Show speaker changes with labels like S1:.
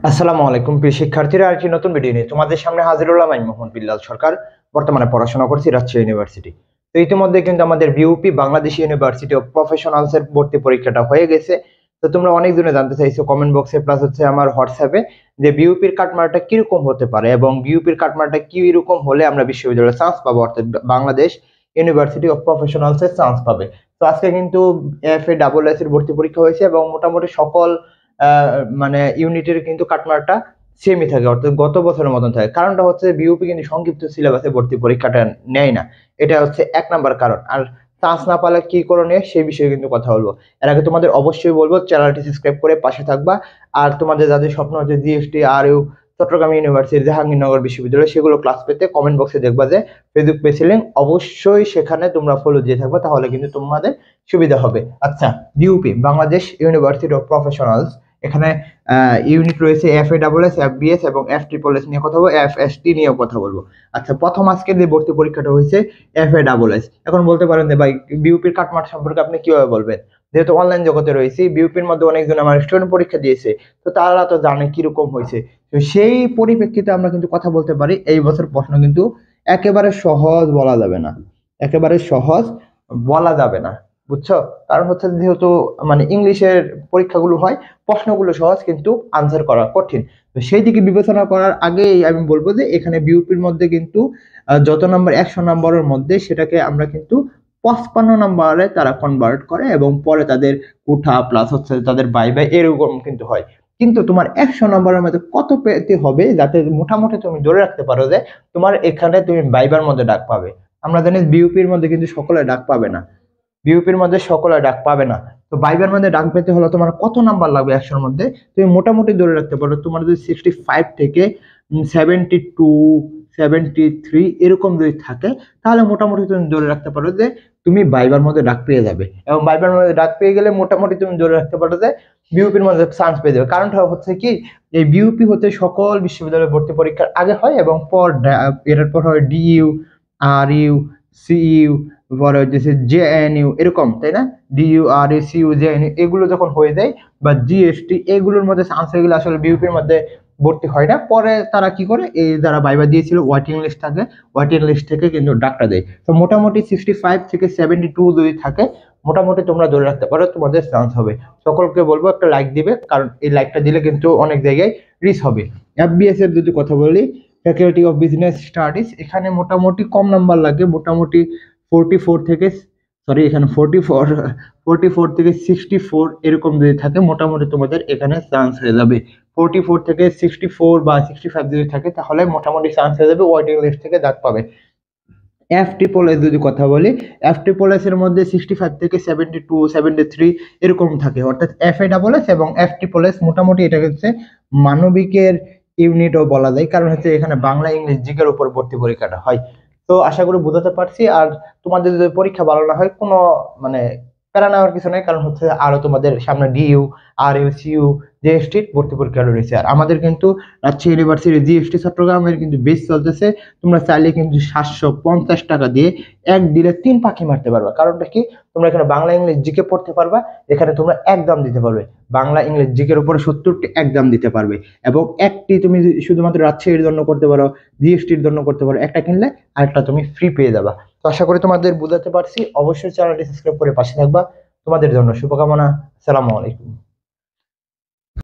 S1: আসসালামু আলাইকুম প্রিয় শিক্ষার্থীরা, আরেকটি নতুন ভিডিও নিয়ে তোমাদের সামনে হাজির হলাম। আমি মোহাম্মদ বিল্লাল সরকার, বর্তমানে পড়াশোনা করছি রাজশাহী ইউনিভার্সিটি। তো ইতিমধ্যে কিন্তু আমাদের BUP Bangladesh university of professionals এর ভর্তি পরীক্ষাটা হয়ে গেছে। তো তোমরা অনেক জনে জানতে চাইছো কমেন্ট বক্সে প্লাস হচ্ছে আমার হোয়াটসঅ্যাপে যে বিউপির কাটমার্কটা কিরকম হতে পারে এবং বিউপির কাটমার্কটা কি রকম হলে আমরা বিশ্ববিদ্যালয়ে চান্স পাবো, অর্থাৎ বাংলাদেশ ইউনিভার্সিটি অফ প্রফেশনালস এর চান্স পাবে। তো আজকে কিন্তু FASS এর ভর্তি পরীক্ষা হয়েছে এবং মোটামুটি সকল মানে ইউনিটের কিন্তু কাটমার্কটা সেমই থাকে, অর্থাৎ গত বছরের মতন থাকে। কারণটা হচ্ছে বিউপি কিন্তু সংক্ষিপ্ত সিলেবাসে ভর্তি পরীক্ষাটা নেয় না, এটা হচ্ছে 1 নাম্বার কারণ। আর চান্স না পালে কি করণীয় সেই বিষয়ে কিন্তু কথা বলবো। এর আগে তোমাদের অবশ্যই বলবো চ্যানেলটি সাবস্ক্রাইব করে পাশে থাকবা। আর তোমাদের যাদের স্বপ্ন হচ্ছে জিএসটি আর ইউ চট্টগ্রাম ইউনিভার্সিটি জাহাঙ্গীরনগর বিশ্ববিদ্যালয় সেগুলো ক্লাস পেতে কমেন্ট বক্সে দেখবা যে ফেসবুক পেজ লিংক, অবশ্যই সেখানে তোমরা ফলো দিয়ে থাকবা, তাহলে কিন্তু তোমাদের সুবিধা হবে। আচ্ছা, BUP Bangladesh university of professionals, এখানে ইউনিট রয়েছে FASS, FBS এবং FSSS নিয়ে কথা বলবো, FST নিয়েও কথা বলবো। আচ্ছা, প্রথম আজকে যে ভর্তি পরীক্ষাটা হয়েছে FASS। এখন বলতে পারেন যে ভাই বিউপির কাটমার্ক সম্পর্কে আপনি কিভাবে বলবেন, যেহেতু অনলাইন জগতে রয়েছে। বিউপির মধ্যে অনেকজন আমার স্টুডেন্ট পরীক্ষা দিয়েছে, তো তারা তো জানে কিরকম হয়েছে। তো সেই পরিপ্রেক্ষিতে আমরা কিন্তু কথা বলতে পারি এই বছর প্রশ্ন কিন্তু একেবারে সহজ বলা যাবে না, একেবারে সহজ বলা যাবে না, বুঝছো? কারণ হচ্ছে যেহেতু মানে ইংলিশের পরীক্ষাগুলো হয়, প্রশ্নগুলো সহজ কিন্তু আনসার করা কঠিন। তো সেই দিকে বিবেচনা করার আগেই আমি বলবো যে এখানে বিউপির মধ্যে কিন্তু যত নম্বর 100 নম্বরের মধ্যে সেটাকে আমরা কিন্তু 55 নম্বরে তারা কনভার্ট করে এবং পরে তাদের কোঠা প্লাস হচ্ছে তাদের বাই এরকম কিন্তু হয়। কিন্তু তোমার 100 নম্বরের মধ্যে কত পেতে হবে যাতে মোটামুটি তুমি ধরে রাখতে পারো যে তোমার এখানে তুমি বাইবার মধ্যে ডাক পাবে। আমরা জানি বিউপির মধ্যে কিন্তু সকলে ডাক পাবে না, বিউপির মধ্যে সকলে ডাক পাবে না। তো বাইবার মধ্যে ডাক পেতে হলে তোমার কত নাম্বার লাগবে 100-র মধ্যে? তুমি মোটামুটি ধরে রাখতে পারো তোমার যদি 65 থেকে 72 73 এরকম যদি থাকে, তাহলে মোটামুটি তুমি ধরে রাখতে পারো যে তুমি বাইবার মধ্যে ডাক পেয়ে যাবে। এবং বাইবার মধ্যে ডাক পেয়ে গেলে মোটামুটি তুমি ধরে রাখতে পারো যে বিউপির মধ্যে চান্স পেয়ে যাবে। কারণটা হচ্ছে কি, এই বিউপি হচ্ছে সকল বিশ্ববিদ্যালয় ভর্তি পরীক্ষার আগে হয় এবং এরপর হয় DU, RU, CU, পরে হচ্ছে JNU, এরকম, তাই না? DU, RU, CU, JNU এগুলো যখন হয়ে যায় বা GST, এগুলোর মধ্যে আনসার গুলো আসলে বিউপির মধ্যে ভর্তি হয় না। পরে তারা কি করে, এই যারা ভাইবা দিয়েছিল ওয়েটিং লিস্ট থাকে, ওয়েটিং লিস্ট থেকে কিন্তু ডাকটা দেয়। তো মোটামুটি 65 থেকে 72 যদি থাকে, মোটামুটি তোমরা ধরে রাখতে পারো তোমাদের চান্স হবে। সকলকে বলবো একটা লাইক দিবে, কারণ এই লাইকটা দিলে কিন্তু অনেক জায়গায় রিচ হবে। FBS এর যদি কথা বলি, ফ্যাকাল্টি অফ বিজনেস স্টাডিজ, এখানে মোটামুটি কম নাম্বার লাগে, মোটামুটি 44 থেকে এখানে 44 থেকে 64 এরকম যদি থাকে, মোটামুটি তোমাদের এখানে চান্স হয়ে যাবে। 44 থেকে 64 বা 65 যদি থাকে, তাহলে মোটামুটি চান্স হয়ে যাবে, ওয়েটিং লিস্ট থেকে ডাক পাবে। FSSS যদি কথা বলি, FSSS এর মধ্যে 65 থেকে 72 73 এরকম থাকে, অর্থাৎ FASS এবং FSSS মোটামুটি এটা হচ্ছে মানবিকের ইউনিটও বলা যায়, কারণ হচ্ছে এখানে বাংলা ইংলিশ জিকের উপর ভর্তি পরীক্ষাটা হয়। তো আশা করি বোঝাতে পারছি। আর তোমাদের যদি পরীক্ষা ভালো না হয়, কোনো মানে প্যারা নেওয়ার কিছু নেই, কারণ হচ্ছে আরো তোমাদের সামনে DU, RU, CU, JST ভর্তি পরীক্ষা রয়েছে। আর আমাদের কিন্তু রাজশাহী ইউনিভার্সিটি GST চট্টগ্রামের কিন্তু বেস চলতেছে। তোমরা চাইলে কিন্তু 750 টাকা দিয়ে এক দিলে 3 পাখি মারতে পারবা। কারণটা কি, তোমরা এখানে বাংলা ইংলিশ জিকে পড়তে পারবা, এখানে তোমরা একদম দিতে পারবে বাংলা ইংলিশ জিকের উপরে 70টি একদম দিতে পারবে, এবং একটি তুমি শুধুমাত্র রাজশাহীর জন্য করতে পারো, GSTর জন্য করতে পারো, একটা কিনলে আরেকটা তুমি ফ্রি পেয়ে যাবা। তো আশা করি তোমাদের বোঝাতে পারছি। অবশ্যই চ্যানেলটি সাবস্ক্রাইব করে পাশে থাকবা। তোমাদের জন্য শুভকামনা। আসসালামু আলাইকুম।